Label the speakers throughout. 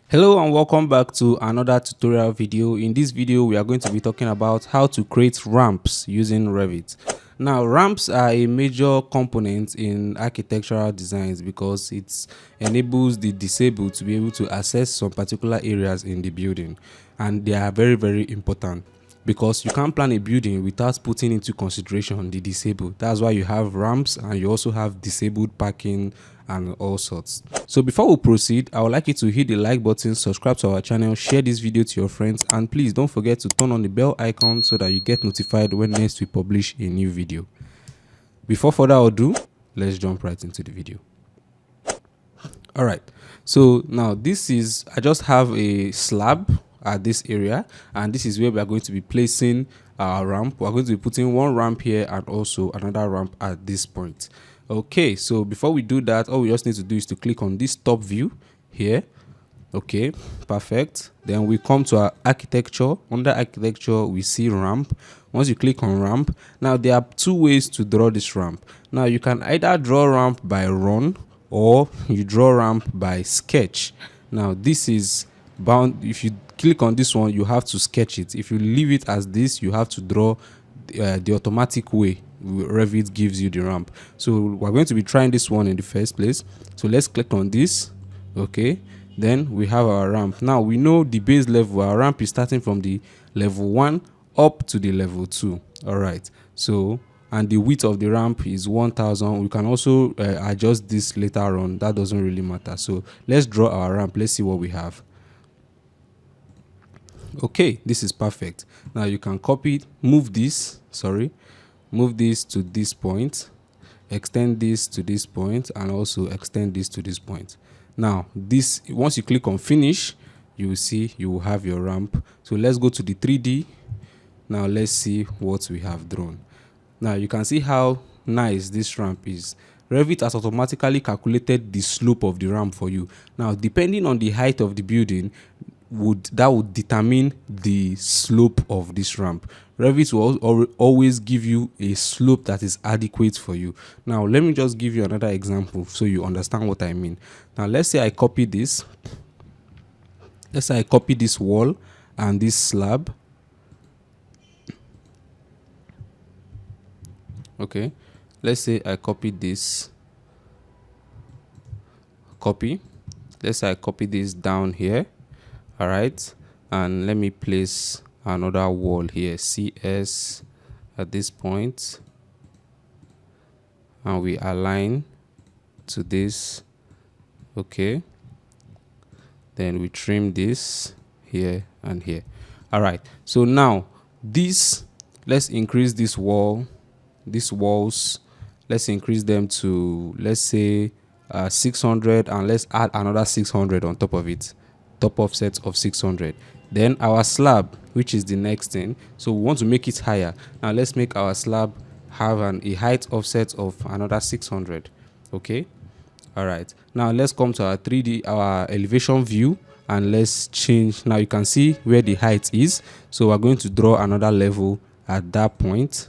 Speaker 1: Hello and welcome back to another tutorial video. In this video we are going to be talking about how to create ramps using Revit. Now ramps are a major component in architectural designs because it enables the disabled to be able to access some particular areas in the building, and they are very important because you can't plan a building without putting into consideration the disabled. That's why you have ramps and you also have disabled parking and all sorts. So before we proceed, I would like you to hit the like button, subscribe to our channel, share this video to your friends, and please don't forget to turn on the bell icon so that you get notified when next we publish a new video. Before further ado, let's jump right into the video. All right, so now I just have a slab at this area, and this is where we are going to be placing our ramp. We're going to be putting one ramp here and also another ramp at this point. Okay, so before we do that, all we just need to do is to click on this top view here. Okay, perfect. Then we come to our architecture. Under architecture we see ramp. Once you click on ramp, now there are two ways to draw this ramp. Now you can either draw ramp by run or you draw ramp by sketch. Now this is bound. If you click on this one, you have to sketch it. If you leave it as this, you have to draw the automatic way Revit gives you the ramp. So we're going to be trying this one in the first place. So let's click on this. Okay, then we have our ramp. Now we know the base level. Our ramp is starting from the level 1 up to the level 2. All right, so and the width of the ramp is 1000. We can also adjust this later on. That doesn't really matter. So let's draw our ramp. Let's see what we have. Okay, this is perfect. Now you can move this to this point, extend this to this point, and also extend this to this point. Now this, once you click on finish, you will see you will have your ramp. So let's go to the 3D. Now let's see what we have drawn. Now you can see how nice this ramp is. Revit has automatically calculated the slope of the ramp for you. Now depending on the height of the building, would determine the slope of this ramp. Revit will always give you a slope that is adequate for you. Now let me just give you another example so you understand what I mean. Now let's say I copy this. Let's say I copy this wall and this slab. Okay, let's say I copy this. Let's say I copy this down here. All right, and let me place another wall here, CS, at this point, and we align to this. Okay, then we trim this here and here. All right, so now this, let's increase these walls, let's increase them to, let's say 600, and let's add another 600 on top of it. Top offset of 600. Then our slab, which is the next thing, so we want to make it higher. Now let's make our slab have a height offset of another 600. Okay, all right, now let's come to our 3D, our elevation view, and let's change. Now you can see where the height is, so we're going to draw another level at that point.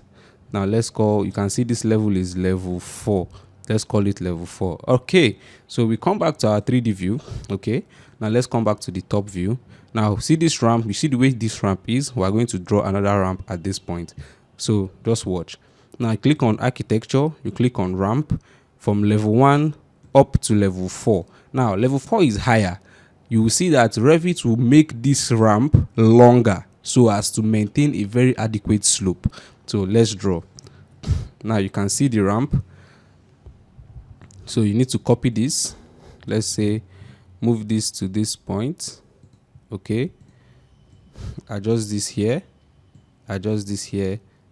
Speaker 1: Now you can see this level is level 4. Let's call it level 4. Okay, so we come back to our 3D view. Okay, now let's come back to the top view. Now see this ramp, you see the way this ramp is. We're going to draw another ramp at this point, so just watch. Now I click on architecture, you click on ramp from level 1 up to level 4. Now level 4 is higher. You will see that Revit will make this ramp longer so as to maintain a very adequate slope. So let's draw. Now you can see the ramp. So you need to copy this. Let's say move this to this point. Okay, adjust this here,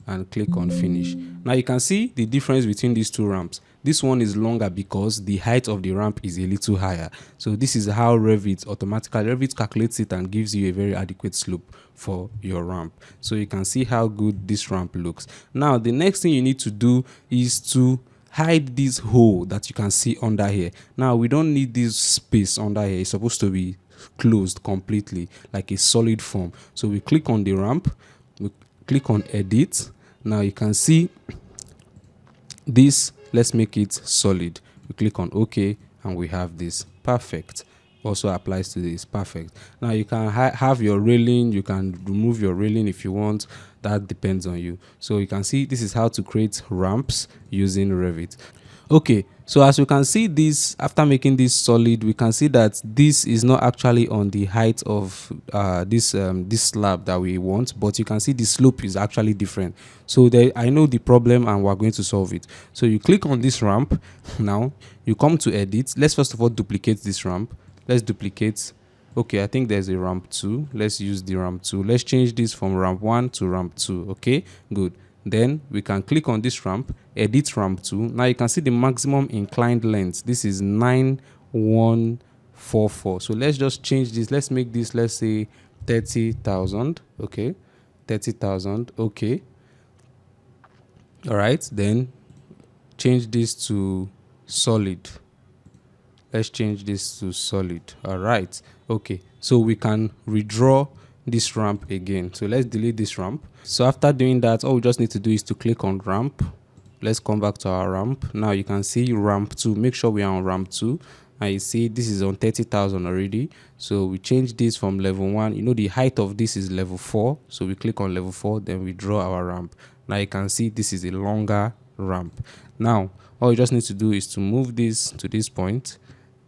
Speaker 1: and click on finish. Now you can see the difference between these two ramps. This one is longer because the height of the ramp is a little higher. So this is how Revit calculates it and gives you a very adequate slope for your ramp. So you can see how good this ramp looks. Now the next thing you need to do is to hide this hole that you can see under here. Now we don't need this space under here. It's supposed to be closed completely like a solid form. So we click on the ramp, we click on edit. Now you can see this. Let's make it solid. We click on OK, and we have this. Perfect. also applies to this. Perfect. Now you can have your railing, you can remove your railing if you want. That depends on you. So you can see this is how to create ramps using Revit. Okay, so as you can see this, after making this solid, we can see that this is not actually on the height of this slab that we want, but you can see the slope is actually different. So there, I know the problem and we're going to solve it. So you click on this ramp. Now you come to edit. Let's first of all duplicate this ramp. Let's duplicate. Okay, I think there's a ramp 2. Let's use the ramp 2. Let's change this from ramp 1 to ramp 2. Okay, good. Then we can click on this ramp, edit ramp 2. Now you can see the maximum inclined length. This is 9144. So let's just change this. Let's make this, let's say 30,000. Okay, 30,000. Okay. All right. Then change this to solid. Let's change this to solid. All right. Okay, so we can redraw this ramp again. So let's delete this ramp. So after doing that, all we just need to do is to click on ramp. Let's come back to our ramp. Now you can see ramp 2. Make sure we are on ramp 2. And you see this is on 30,000 already. So we change this from level 1. You know the height of this is level 4. So we click on level 4, then we draw our ramp. Now you can see this is a longer ramp. Now all you just need to do is to move this to this point,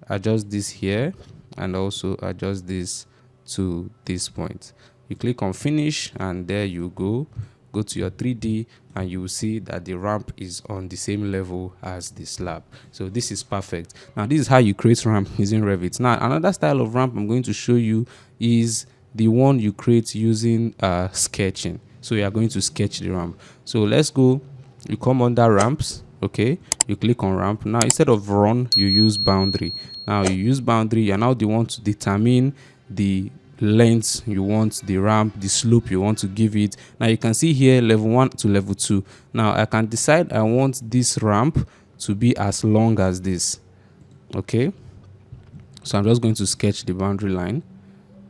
Speaker 1: adjust this here, and also adjust this to this point. You click on finish, and there you go to your 3D, and you will see that the ramp is on the same level as the slab. So this is perfect. Now this is how you create ramp using Revit. Now another style of ramp I'm going to show you is the one you create using sketching. So you are going to sketch the ramp. So let's go. You come under ramps. Okay, you click on ramp. Now instead of run, you use boundary. Now you use boundary. You're now the one to determine the length you want the ramp, the slope you want to give it. Now you can see here level 1 to level 2. Now I can decide I want this ramp to be as long as this. Okay, so I'm just going to sketch the boundary line.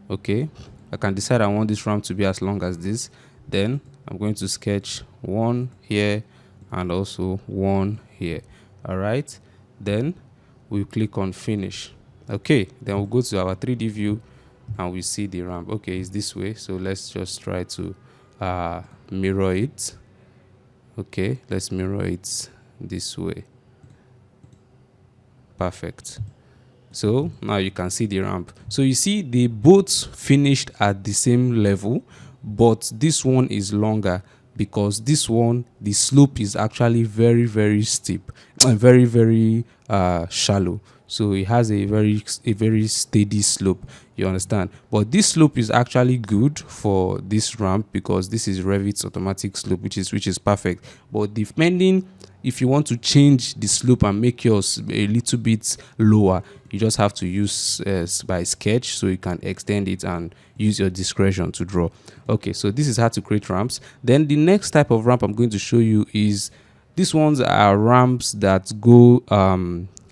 Speaker 1: Okay, I can decide I want this ramp to be as long as this. Then I'm going to sketch one here and also one here. All right, then we click on finish. Okay, then we'll go to our 3D view and we see the ramp. Okay, it's this way, so let's just try to mirror it. Okay, let's mirror it this way. Perfect. So now you can see the ramp. So you see they both finished at the same level, but this one is longer because this one, the slope is actually very steep and very shallow. So it has a very steady slope, you understand. But this slope is actually good for this ramp because this is Revit's automatic slope, which is perfect. But depending if you want to change the slope and make yours a little bit lower, you just have to use by sketch, so you can extend it and use your discretion to draw. Okay, so this is how to create ramps. Then the next type of ramp I'm going to show you is these ones are ramps that go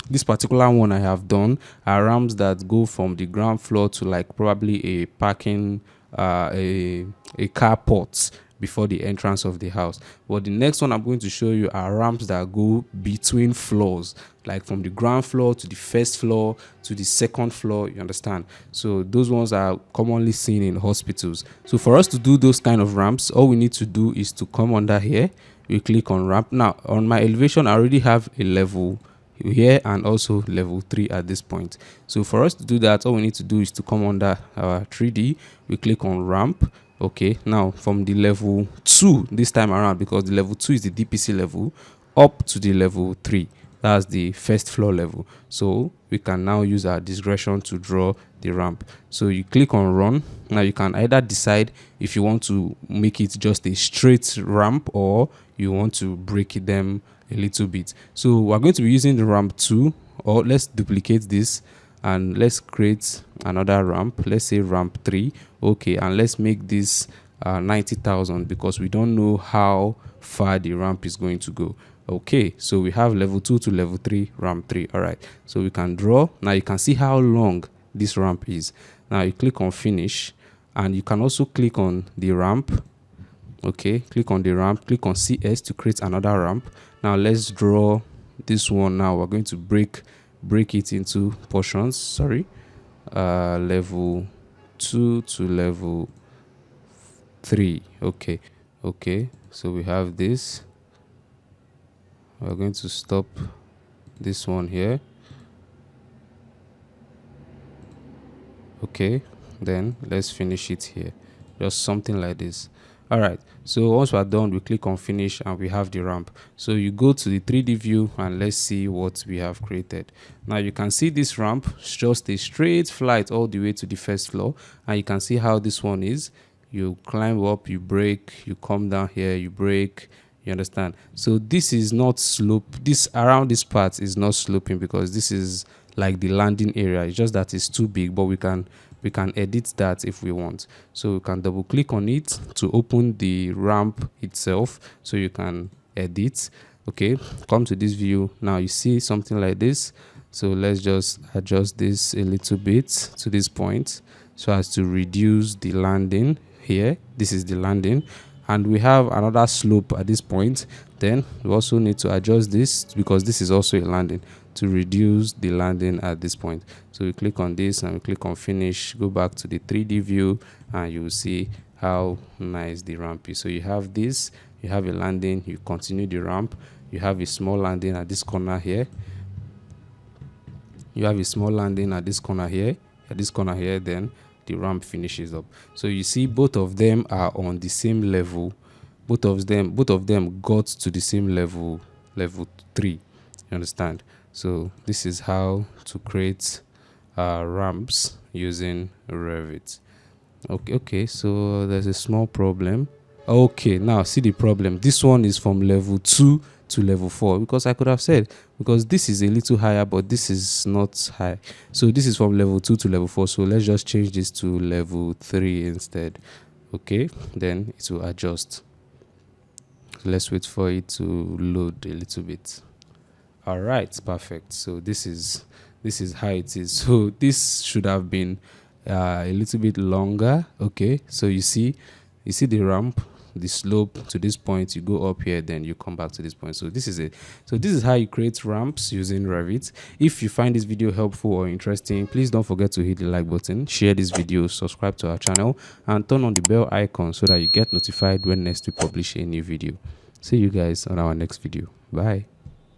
Speaker 1: this particular one I have done are ramps that go from the ground floor to like probably a parking a carport before the entrance of the house. But the next one I'm going to show you are ramps that go between floors, like from the ground floor to the first floor to the second floor, you understand. So those ones are commonly seen in hospitals. So for us to do those kind of ramps, all we need to do is to come under here, we click on ramp. Now on my elevation I already have a level here and also level 3 at this point. So for us to do that, all we need to do is to come under our 3D, we click on ramp. Okay, now from the level 2 this time around, because the level 2 is the DPC level, up to the level 3, that's the first floor level. So we can now use our discretion to draw the ramp. So you click on run. Now you can either decide if you want to make it just a straight ramp or you want to break them a little bit. So we're going to be using the ramp 2, or let's duplicate this and let's create another ramp. Let's say ramp 3. Okay, and let's make this 90,000 because we don't know how far the ramp is going to go. Okay, so we have level 2 to level 3, ramp 3. All right, so we can draw. Now you can see how long this ramp is. Now you click on finish, and you can also click on the ramp. Okay, click on the ramp, click on CS to create another ramp. Now let's draw this one. Now we're going to break it into portions. Sorry, level 2 to level 3. Okay, so we have this. We're going to stop this one here. Okay, then let's finish it here, just something like this. All right, so once we're done, we click on finish and we have the ramp. So you go to the 3D view and let's see what we have created. Now you can see this ramp, it's just a straight flight all the way to the first floor, and you can see how this one is. You climb up, you break, you come down here, you break. You understand? So this is not slope. This around this part is not sloping because this is like the landing area. It's just that it's too big, but we can edit that if we want. So we can double click on it to open the ramp itself, so you can edit. Okay, come to this view. Now you see something like this. So let's just adjust this a little bit to this point so as to reduce the landing here. This is the landing, and we have another slope at this point. Then we also need to adjust this because this is also a landing, to reduce the landing at this point. So we click on this and we click on finish, go back to the 3D view, and you will see how nice the ramp is. So you have this, you have a landing, you continue the ramp, you have a small landing at this corner here, you have a small landing at this corner here, then the ramp finishes up. So you see both of them are on the same level. Both of them got to the same level 3. You understand? So this is how to create ramps using Revit. Okay, so there's a small problem. Okay, now see the problem. This one is from level 2 to level 4, because I could have said, because this is a little higher but this is not high, so this is from level 2 to level 4. So let's just change this to level 3 instead. Okay, then it will adjust. Let's wait for it to load a little bit. All right, perfect. So this is how it is. So this should have been a little bit longer. Okay, so you see the ramp, the slope to this point, you go up here, then you come back to this point. So this is it. So this is how you create ramps using Revit. If you find this video helpful or interesting, please don't forget to hit the like button, share this video, subscribe to our channel, and turn on the bell icon so that you get notified when next we publish a new video. See you guys on our next video. Bye.